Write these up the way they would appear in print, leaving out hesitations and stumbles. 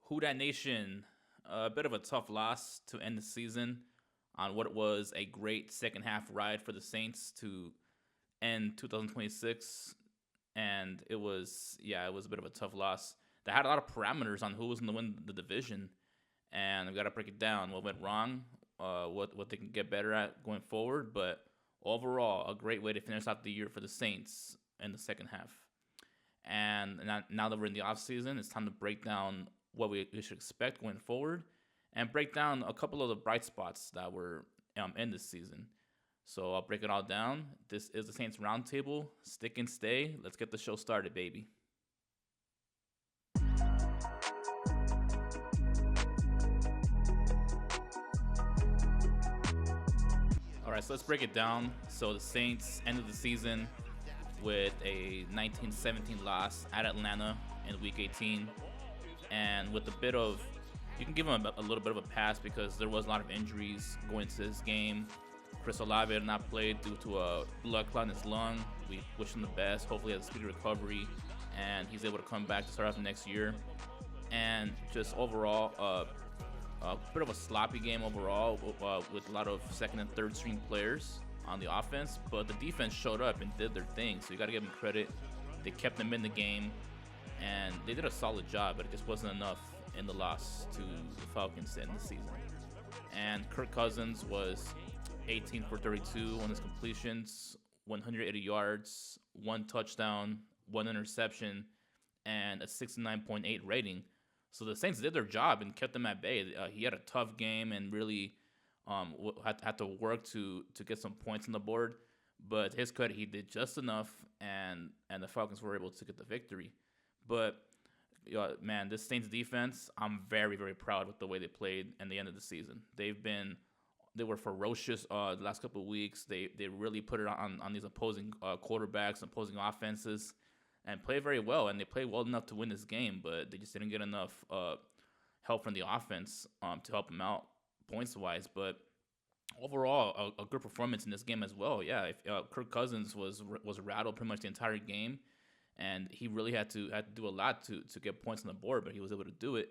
Who Dat Nation, a bit of a tough loss to end the season on what was a great second half ride for the Saints to end 2026. And it was a bit of a tough loss. They had a lot of parameters on who was going to win the division, and we got to break it down. What went wrong, what they can get better at going forward. But overall, a great way to finish out the year for the Saints in the second half. And now that we're in the off season, it's time to break down what we should expect going forward, and break down a couple of the bright spots that were in this season. So I'll break it all down. This is the Saints Roundtable. Stick and stay. Let's get the show started, baby. All right, so let's break it down. So the Saints ended the season with a 19-17 loss at Atlanta in Week 18, and with a bit of, you can give him a little bit of a pass because there was a lot of injuries going into this game. Chris Olave had not played due to a blood clot in his lung. We wish him the best. Hopefully, he has a speedy recovery, and he's able to come back to start off next year. And just overall, a bit of a sloppy game overall with a lot of second and third string players on the offense, but the defense showed up and did their thing. So you got to give them credit. They kept them in the game, and they did a solid job, but it just wasn't enough in the loss to the Falcons to end the season. And Kirk Cousins was 18 for 32 on his completions, 180 yards, one touchdown, one interception, and a 69.8 rating. So the Saints did their job and kept them at bay. He had a tough game and really had to work to get some points on the board. But to his credit, he did just enough, and the Falcons were able to get the victory. But man, this Saints defense, I'm very, very proud with the way they played in the end of the season. They were ferocious the last couple of weeks. They really put it on these opposing quarterbacks, opposing offenses, and played very well. And they played well enough to win this game, but they just didn't get enough help from the offense to help them out points-wise. But overall, a good performance in this game as well. Yeah, Kirk Cousins was rattled pretty much the entire game, and he really had to do a lot to get points on the board, but he was able to do it.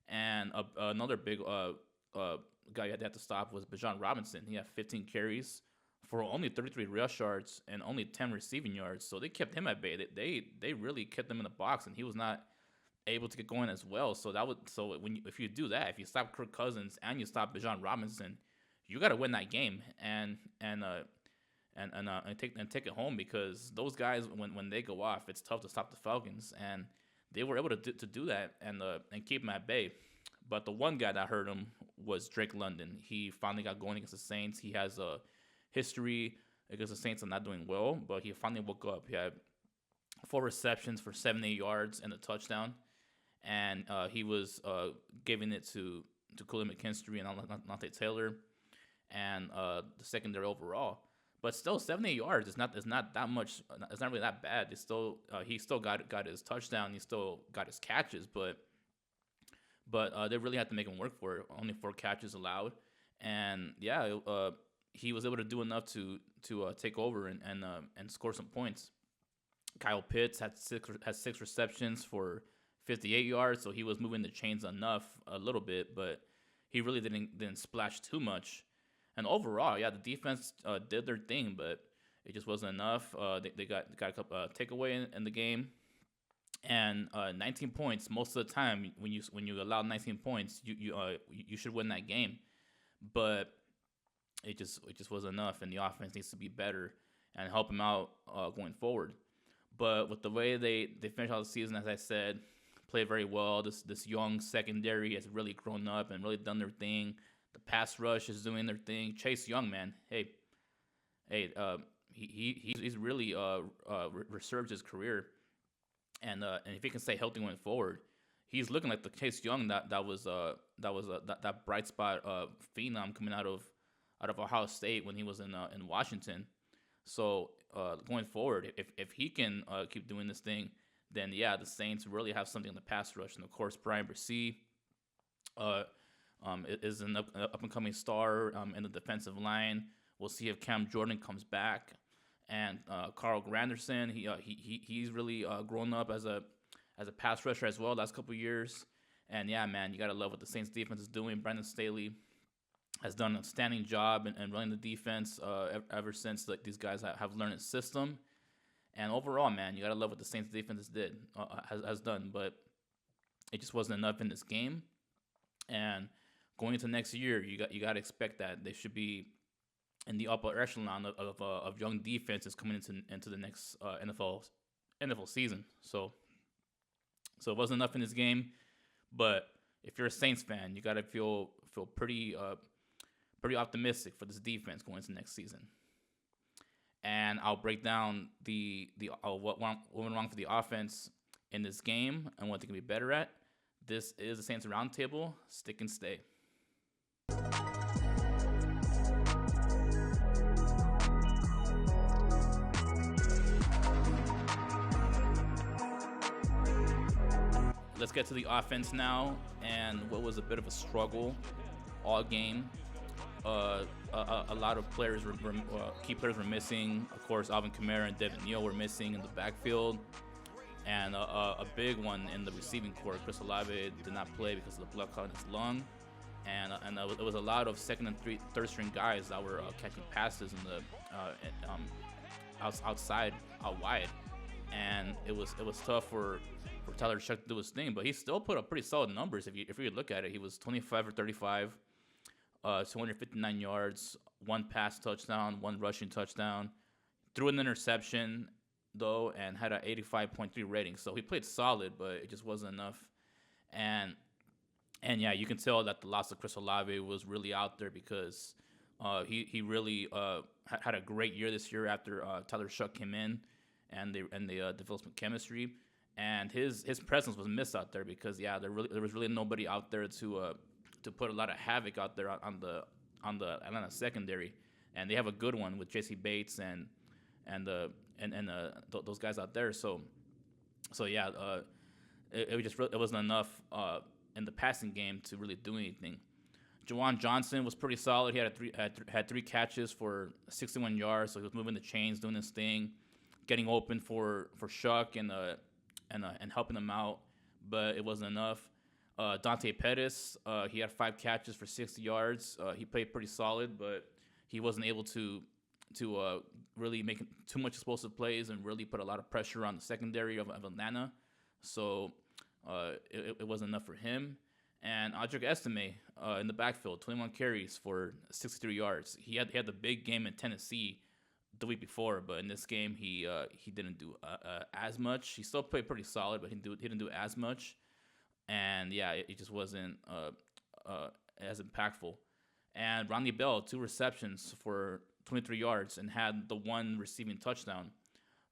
And another big guy you had to stop was Bijan Robinson. He had 15 carries for only 33 rush yards and only 10 receiving yards. So they kept him at bay. They really kept him in the box, and he was not able to get going as well. So if you do that, if you stop Kirk Cousins and you stop Bijan Robinson, you got to win that game and take it home, because those guys, when they go off, it's tough to stop the Falcons, and they were able to do that and keep him at bay. But the one guy that hurt him was Drake London. He finally got going against the Saints. He has a history against the Saints of not doing well, but he finally woke up. He had 4 receptions for 78 yards and a touchdown, and he was giving it to Khalil McKinstry and Alontae Taylor, and the secondary overall. But still, 78 yards is not that much. It's not really that bad. It's still he still got his touchdown. He still got his catches, but they really had to make him work for it. Only 4 catches allowed, and he was able to do enough to take over and score some points. Kyle Pitts had 6 receptions for 58 yards, so he was moving the chains enough a little bit, but he really didn't splash too much. And overall, the defense did their thing, but it just wasn't enough. They got a couple takeaway in the game. And 19 points most of the time. When you allow 19 points, you should win that game. But it just wasn't enough, and the offense needs to be better and help them out going forward. But with the way they finished out the season, as I said, played very well. This young secondary has really grown up and really done their thing. The pass rush is doing their thing. Chase Young, man, he's really resurged his career. And if he can stay healthy going forward, he's looking like the Chase Young that bright spot phenom coming out of Ohio State when he was in Washington. So going forward, if he can keep doing this thing, then the Saints really have something in the pass rush. And of course, Brian Bresee is an up and coming star in the defensive line. We'll see if Cam Jordan comes back. And Carl Granderson, he's really grown up as a pass rusher as well last couple of years. And yeah, man, you gotta love what the Saints defense is doing. Brandon Staley has done an outstanding job in running the defense ever since these guys have learned his system. And overall, man, you gotta love what the Saints defense has done. But it just wasn't enough in this game. And going into next year, you got to expect that they should be in the upper echelon of young defenses coming into the next NFL season. So it wasn't enough in this game, but if you're a Saints fan, you got to feel pretty optimistic for this defense going into next season. And I'll break down what went wrong for the offense in this game and what they can be better at. This is the Saints Roundtable. Stick and stay. Let's get to the offense now, and what was a bit of a struggle all game. A lot of players key players were missing. Of course, Alvin Kamara and Devin Neal were missing in the backfield, and a big one in the receiving corps. Chris Olave did not play because of the blood clot in his lung, and there was a lot of second and third string guys that were catching passes in the outside, out wide, and it was tough for Tyler Shuck to do his thing, but he still put up pretty solid numbers. If you look at it, he was 25 for 35, 259 yards, one pass touchdown, one rushing touchdown, threw an interception though, and had an 85.3 rating. So he played solid, but it just wasn't enough. And yeah, you can tell that the loss of Chris Olave was really out there because he really had a great year this year after Tyler Shuck came in, and they developed some chemistry. And his presence was missed out there because there was really nobody out there to put a lot of havoc out there on the Atlanta secondary, and they have a good one with J.C. Bates and those guys out there. So yeah, it wasn't enough in the passing game to really do anything. Juwan Johnson was pretty solid. He had three catches for 61 yards, so he was moving the chains, doing his thing, getting open for Shuck and helping them out, but it wasn't enough. Dante Pettis, he had 5 catches for 60 yards. He played pretty solid, but he wasn't able to really make too much explosive plays and really put a lot of pressure on the secondary of Atlanta. So it wasn't enough for him. And Audric Estime in the backfield, 21 carries for 63 yards. He had the big game in Tennessee the week before, but in this game he didn't do as much. He still played pretty solid, but he didn't do as much. And yeah, it just wasn't as impactful. And Ronnie Bell, 2 receptions for 23 yards and had the 1 receiving touchdown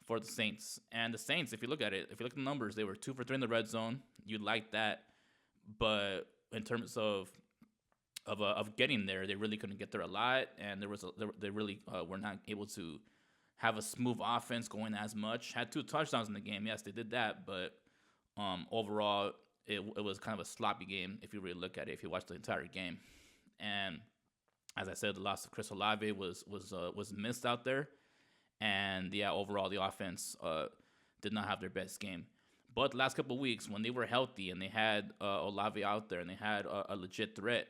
for the Saints. And the Saints, if you look at the numbers, they were 2 for 3 in the red zone. You'd like that, but in terms of getting there, they really couldn't get there a lot, and they really were not able to have a smooth offense going as much. Had 2 touchdowns in the game, yes, they did that, but overall, it was kind of a sloppy game if you really look at it, if you watch the entire game. And as I said, the loss of Chris Olave was missed out there, and yeah, overall the offense did not have their best game. But the last couple of weeks, when they were healthy and they had Olave out there and they had a legit threat,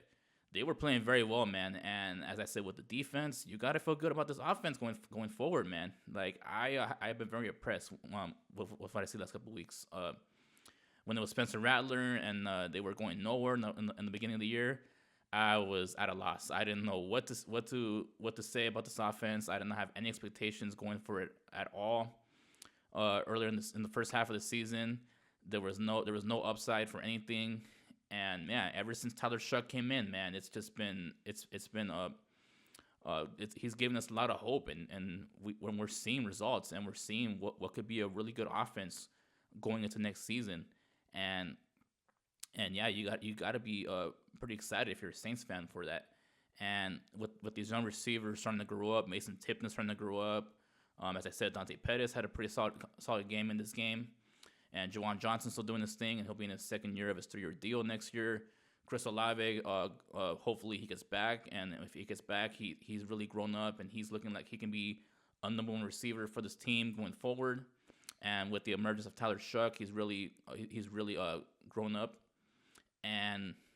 they were playing very well, man. And as I said, with the defense, you got to feel good about this offense going forward, man. Like, I've been very impressed with what I see the last couple of weeks. When it was Spencer Rattler and they were going nowhere in the beginning of the year, I was at a loss. I didn't know what to say about this offense. I didn't have any expectations going for it at all. Earlier in the first half of the season, there was no upside for anything. And man, ever since Tyler Shuck came in, man, it's been he's given us a lot of hope, and when we're seeing results and we're seeing what could be a really good offense going into next season, and yeah, you got to be pretty excited if you're a Saints fan for that. And with these young receivers starting to grow up, Mason Tipton starting to grow up. As I said, Dante Pettis had a pretty solid game in this game. And Juwan Johnson still doing his thing, and he'll be in his second year of his 3-year deal next year. Chris Olave, hopefully he gets back, and if he gets back, he's really grown up, and he's looking like he can be a number 1 receiver for this team going forward. And with the emergence of Tyler Shuck, he's really grown up.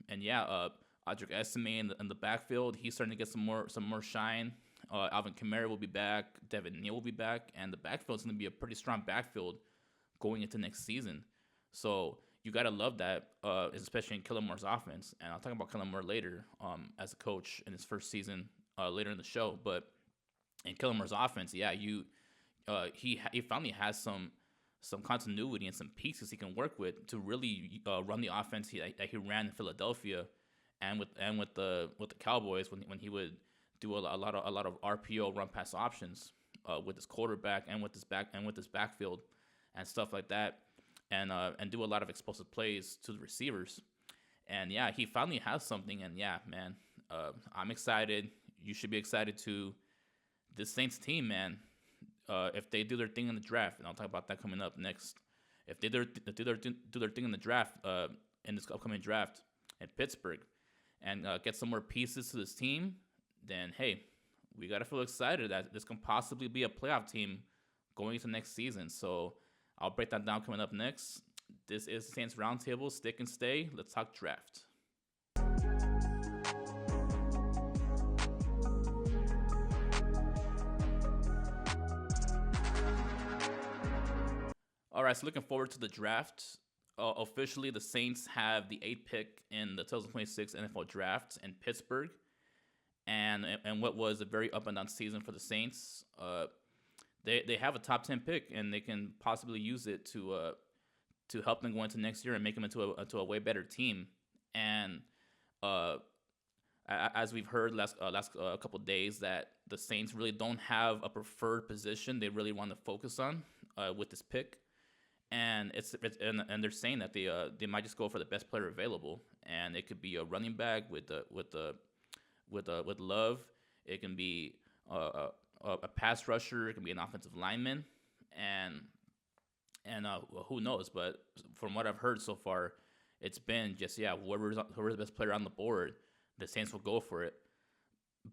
and yeah, Audric Estime in the backfield, he's starting to get some more shine. Alvin Kamara will be back. Devin Neal will be back, and the backfield is going to be a pretty strong backfield going into next season. So you gotta love that, especially in Kellen Moore's offense. And I'll talk about Kellen Moore later, as a coach in his first season, later in the show. But in Kellen Moore's offense, yeah, he finally has some continuity and some pieces he can work with to really run the offense that he ran in Philadelphia, and with the Cowboys when he would do a lot of RPO run pass options, with his quarterback and with his backfield and stuff like that, and do a lot of explosive plays to the receivers. And yeah, he finally has something. And yeah, man, I'm excited. You should be excited too. This Saints team, man, if they do their thing in the draft, and I'll talk about that coming up next. If they do their thing in the draft, in this upcoming draft in Pittsburgh, and get some more pieces to this team, then hey, we gotta feel excited that this can possibly be a playoff team going into next season. So I'll break that down coming up next. This is Saints Roundtable. Stick and stay. Let's talk draft. All right, so looking forward to the draft. Officially, the Saints have the 8th pick in the 2026 NFL Draft in Pittsburgh, and what was a very up and down season for the Saints. They have a top 10 pick, and they can possibly use it to help them go into next year and make them into a way better team. And as we've heard last couple of days, that the Saints really don't have a preferred position they really want to focus on with this pick. And and they're saying that they might just go for the best player available, and it could be a running back with Love. It can be a pass rusher. It can be an offensive lineman, and who knows? But from what I've heard so far, it's been just whoever's the best player on the board, the Saints will go for it.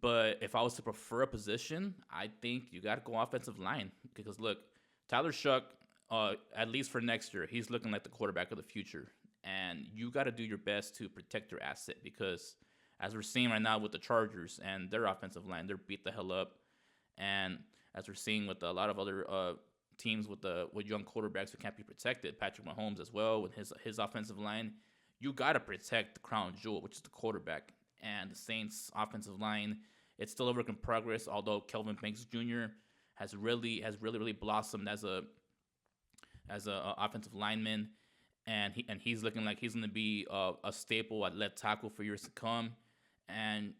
But if I was to prefer a position, I think you got to go offensive line, because look, Tyler Shuck. At least for next year, he's looking like the quarterback of the future. And you got to do your best to protect your asset, because as we're seeing right now with the Chargers and their offensive line, they're beat the hell up. And as we're seeing with a lot of other teams with young quarterbacks who can't be protected, Patrick Mahomes as well with his offensive line, you got to protect the crown jewel, which is the quarterback. And the Saints offensive line, it's still a work in progress, although Kelvin Banks Jr. has really blossomed as a offensive lineman, and he's looking like he's going to be a staple at left tackle for years to come, and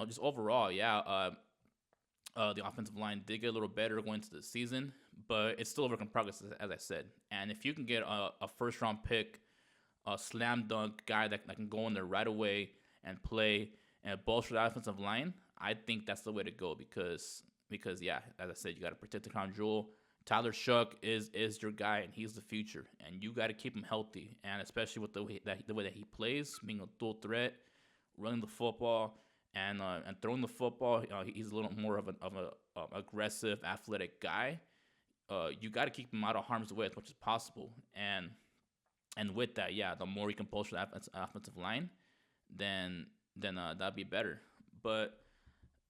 just overall, the offensive line did get a little better going into the season, but it's still a work in progress, as I said. And if you can get a first round pick, a slam dunk guy that can go in there right away and play and bolster the offensive line, I think that's the way to go, because as I said, you got to protect the crown jewel. Tyler Shuck is your guy, and he's the future, and you got to keep him healthy, and especially with the way that he plays, being a dual threat, running the football and throwing the football. He's a little more of a aggressive, athletic guy. You got to keep him out of harm's way as much as possible, and with that, the more you can bolster the offensive line, then that'd be better. But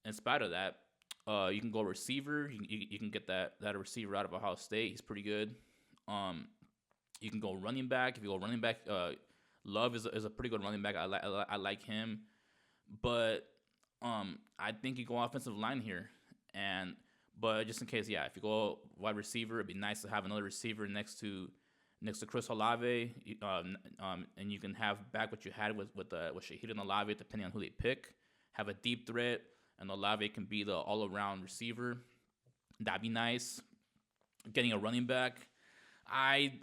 in spite of that, you can go receiver. You can get that receiver out of Ohio State. He's pretty good. You can go running back. If you go running back, Love is a pretty good running back. I like him. But I think you go offensive line here. But just in case, if you go wide receiver, it'd be nice to have another receiver next to Chris Olave. And you can have back what you had with Shahid and Olave, depending on who they pick. Have a deep threat, and Olave can be the all-around receiver. That'd be nice. Getting a running back, I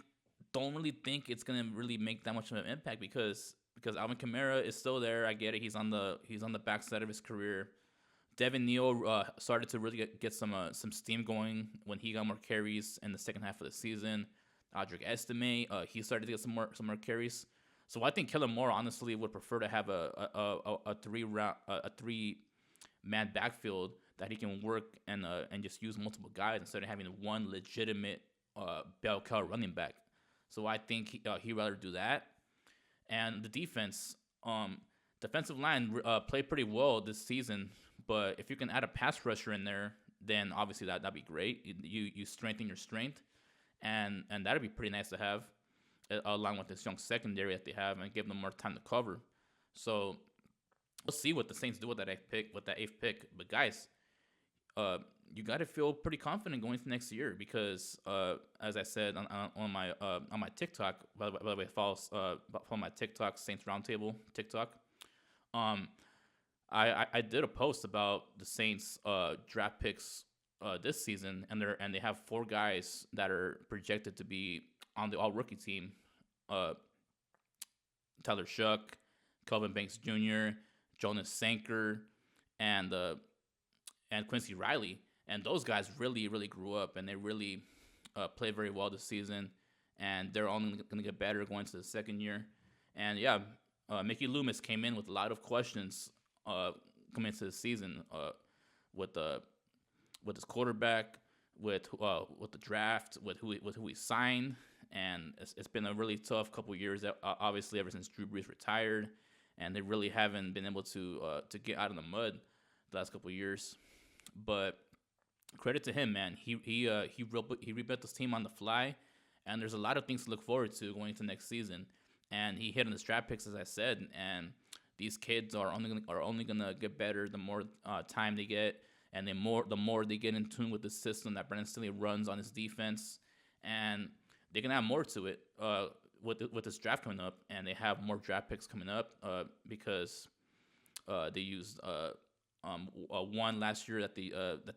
don't really think it's gonna really make that much of an impact, because Alvin Kamara is still there. I get it. He's on the backside of his career. Devin Neal started to really get some steam going when he got more carries in the second half of the season. Audric Estime, he started to get some more carries. So I think Kellen Moore honestly would prefer to have a three-man backfield that he can work and just use multiple guys instead of having one legitimate bell cow running back. So I think he'd rather do that. And the defense, Um, Defensive line played pretty well this season, but if you can add a pass rusher in there, then obviously that'd be great. You strengthen your strength, and that'd be pretty nice to have, along with this young secondary that they have, and give them more time to cover. So we'll see what the Saints do with that eighth pick. But guys, uh, you got to feel pretty confident going into next year because, as I said on my TikTok, by the way, follow my TikTok, Saints Roundtable TikTok. Um, I did a post about the Saints draft picks this season, and they have four guys that are projected to be on the All Rookie team. Uh, Tyler Shuck, Kelvin Banks Jr., Jonas Sanker, and Quincy Riley. And those guys really, really grew up, and they really played very well this season. And they're only going to get better going into the second year. And yeah, Mickey Loomis came in with a lot of questions coming into the season with his quarterback, with the draft, with who he signed, and it's been a really tough couple years. Obviously, ever since Drew Brees retired, and they really haven't been able to get out of the mud the last couple years. But credit to him, man. He rebuilt this team on the fly, and there's a lot of things to look forward to going into next season. And he hit on his draft picks, as I said, and these kids are only gonna get better the more time they get, and the more they get in tune with the system that Brandon Staley runs on his defense, and they can add more to it with this draft coming up, and they have more draft picks coming up because they used one last year that they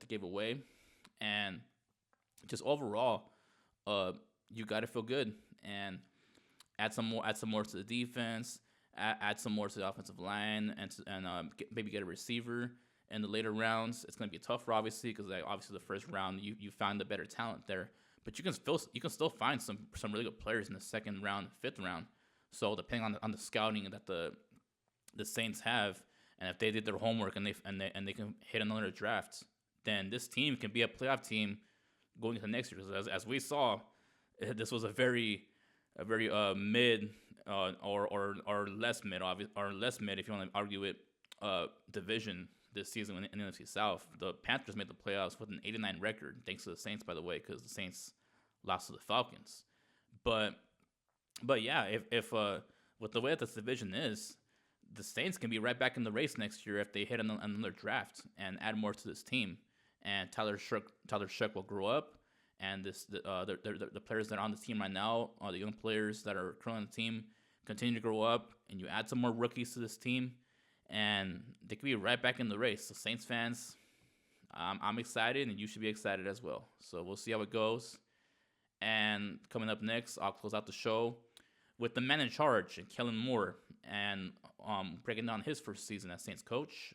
gave away, and just overall, you got to feel good and add some more to the defense, add some more to the offensive line, and maybe get a receiver in the later rounds. It's going to be tougher, obviously, because obviously the first round you found the better talent there, but you can still find some really good players in the second round, fifth round. So depending on the scouting that the Saints have, and if they did their homework and they can hit another draft, then this team can be a playoff team going into next year. Because as we saw, this was a very mid or less mid, or less mid if you want to argue it, division this season in the NFC South. The Panthers made the playoffs with an 89 record, thanks to the Saints, by the way, because the Saints lost to the Falcons. But yeah, if with the way that this division is, the Saints can be right back in the race next year if they hit another draft and add more to this team. And Tyler Shuck will grow up, and the players that are on the team right now, the young players that are currently on the team, continue to grow up, and you add some more rookies to this team, and they could be right back in the race. So Saints fans, I'm excited, and you should be excited as well. So we'll see how it goes. And coming up next, I'll close out the show with the man in charge, Kellen Moore, and breaking down his first season as Saints coach.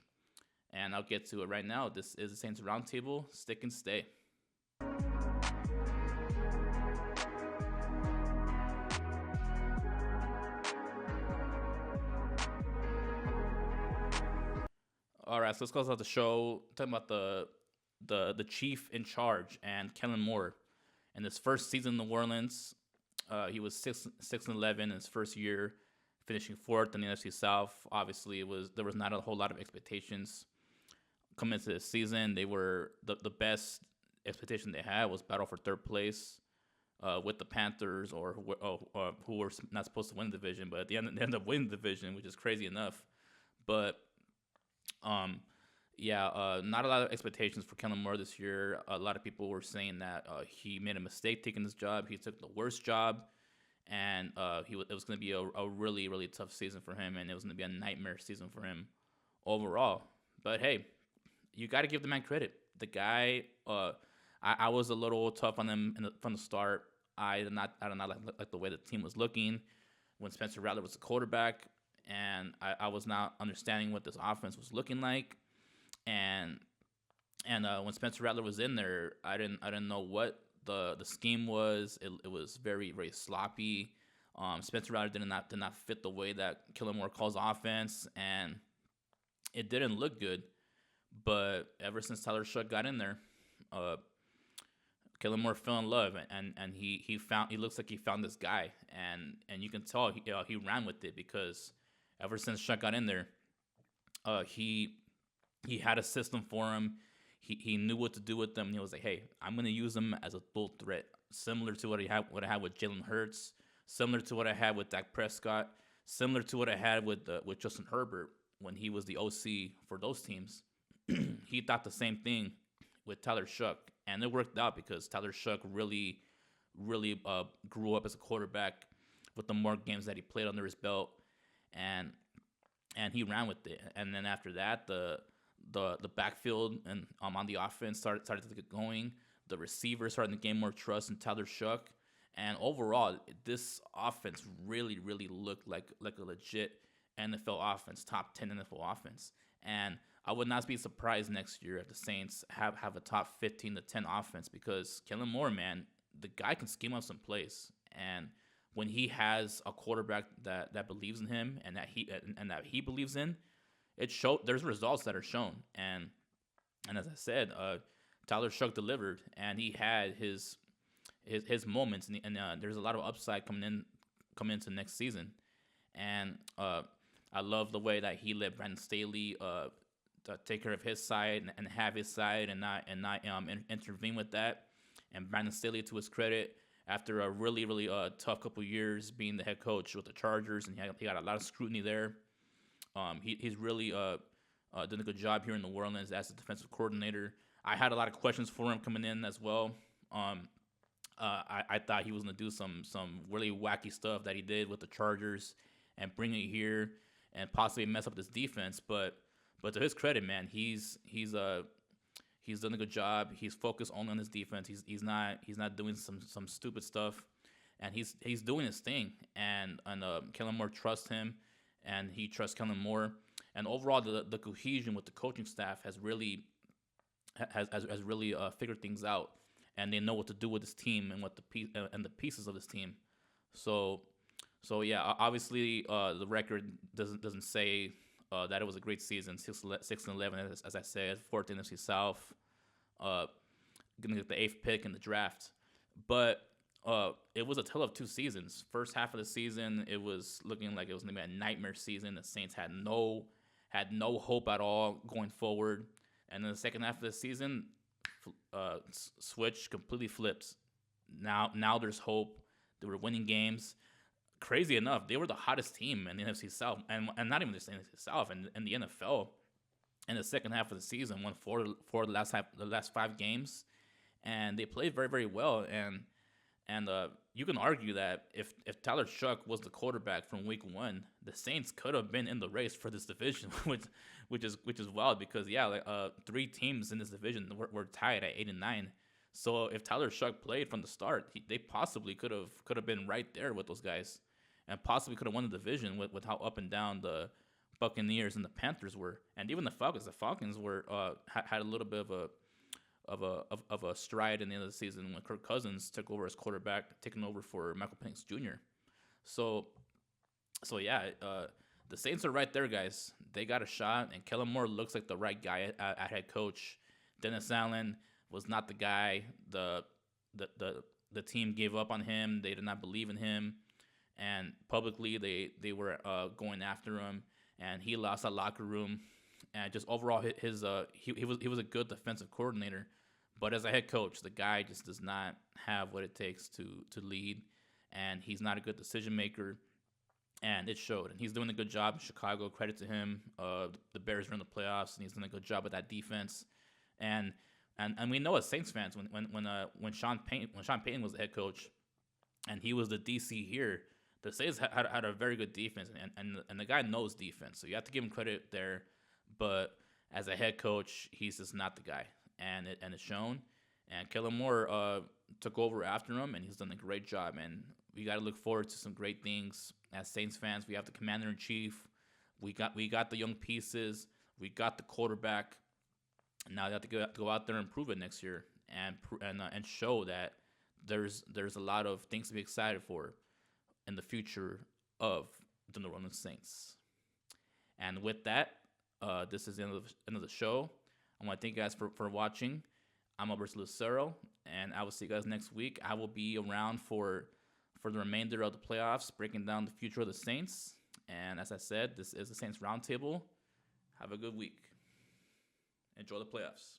And I'll get to it right now. This is the Saints Roundtable. Stick and stay. All right, so let's close out the show talking about the chief in charge and Kellen Moore. In his first season in New Orleans, he was 6-11 in his first year, finishing fourth in the NFC South. Obviously, there was not a whole lot of expectations coming into this season. They were the best expectation they had was battle for third place with the Panthers, who were not supposed to win the division, but they ended up winning the division, which is crazy enough. But not a lot of expectations for Kellen Moore this year. A lot of people were saying that he made a mistake taking this job. He took the worst job, and it was going to be a really, really tough season for him, and it was going to be a nightmare season for him overall. But hey, you got to give the man credit. The guy, I was a little tough on him from the start. I did not like the way the team was looking when Spencer Rattler was the quarterback, and I was not understanding what this offense was looking like. And when Spencer Rattler was in there, I didn't know what the scheme was. It was very, very sloppy. Spencer Rattler did not fit the way that Kellen Moore calls offense, and it didn't look good. But ever since Tyler Shuck got in there, Kellen Moore fell in love, and he looks like he found this guy, and you can tell he ran with it, because ever since Chuck got in there, he had a system for him. He knew what to do with them. And he was like, hey, I'm gonna use them as a dual threat, similar to what I had with Jalen Hurts, similar to what I had with Dak Prescott, similar to what I had with Justin Herbert when he was the OC for those teams. He thought the same thing with Tyler Shuck, and it worked out because Tyler Shuck really grew up as a quarterback with the more games that he played under his belt, and he ran with it. And then after that, the backfield and on the offense started to get going. The receivers started to gain more trust in Tyler Shuck, and overall, this offense really looked like a legit NFL offense, top 10 NFL offense. And I would not be surprised next year if the Saints have a top 15 to 10 offense, because Kellen Moore, man, the guy can scheme up some plays. And when he has a quarterback that believes in him and that he believes in, there's results that are shown. And as I said, Tyler Shuck delivered, and he had his moments, and there's a lot of upside coming into next season. And I love the way that he let Brandon Staley to take care of his side and have his side and not intervene with that. And Brandon Staley, to his credit, after a really tough couple years being the head coach with the Chargers, and he got a lot of scrutiny there. He's really done a good job here in New Orleans as a defensive coordinator. I had a lot of questions for him coming in as well. I thought he was going to do some really wacky stuff that he did with the Chargers and bring it here and possibly mess up this defense. But to his credit, man, he's done a good job. He's focused only on his defense. He's not doing some stupid stuff, and he's doing his thing. And Kellen Moore trusts him, and he trusts Kellen Moore. And overall, the cohesion with the coaching staff has really figured things out, and they know what to do with this team and the pieces of this team. So yeah, obviously the record doesn't say that it was a great season, 6-11 as I said, 4th NFC South, gonna get the 8th pick in the draft. But it was a tale of two seasons. First half of the season, it was looking like it was gonna be a nightmare season. The Saints had no hope at all going forward. And then the second half of the season, switch completely flipped. Now there's hope. They were winning games. Crazy enough, they were the hottest team in the NFC South, and not even just the NFC South, and in the NFL. In the second half of the season, won four of the last 5 games, and they played very, very well. And you can argue that if Tyler Shuck was the quarterback from week 1, the Saints could have been in the race for this division, which is wild, because 3 teams in this division were tied at 8 and 9. So if Tyler Shuck played from the start, they possibly could have been right there with those guys, and possibly could have won the division with how up and down the Buccaneers and the Panthers were, and even the Falcons. The Falcons were had a little bit of a stride in the end of the season when Kirk Cousins took over as quarterback, taking over for Michael Penix Jr. So yeah, the Saints are right there, guys. They got a shot, and Kellen Moore looks like the right guy at head coach. Dennis Allen was not the guy. The team gave up on him. They did not believe in him, and publicly they were going after him, and he lost that locker room. And just overall, he was a good defensive coordinator, but as a head coach, the guy just does not have what it takes to lead, and he's not a good decision maker, and it showed. And he's doing a good job in Chicago. Credit to him. The Bears are in the playoffs, and he's doing a good job with that defense. And we know as Saints fans, when Sean Payton was the head coach, and he was the DC here, the Saints had a very good defense, and the guy knows defense, so you have to give him credit there. But as a head coach, he's just not the guy, and it's shown. And Kellen Moore took over after him, and he's done a great job. And we got to look forward to some great things as Saints fans. We have the commander-in-chief. We got the young pieces. We got the quarterback. Now they have to go out there and prove it next year, and show that there's a lot of things to be excited for in the future of the New Orleans Saints. And with that, this is the end of the show. I want to thank you guys for watching. I'm Alberto Lucero, and I will see you guys next week. I will be around for the remainder of the playoffs, breaking down the future of the Saints. And as I said, this is the Saints Roundtable. Have a good week. Enjoy the playoffs.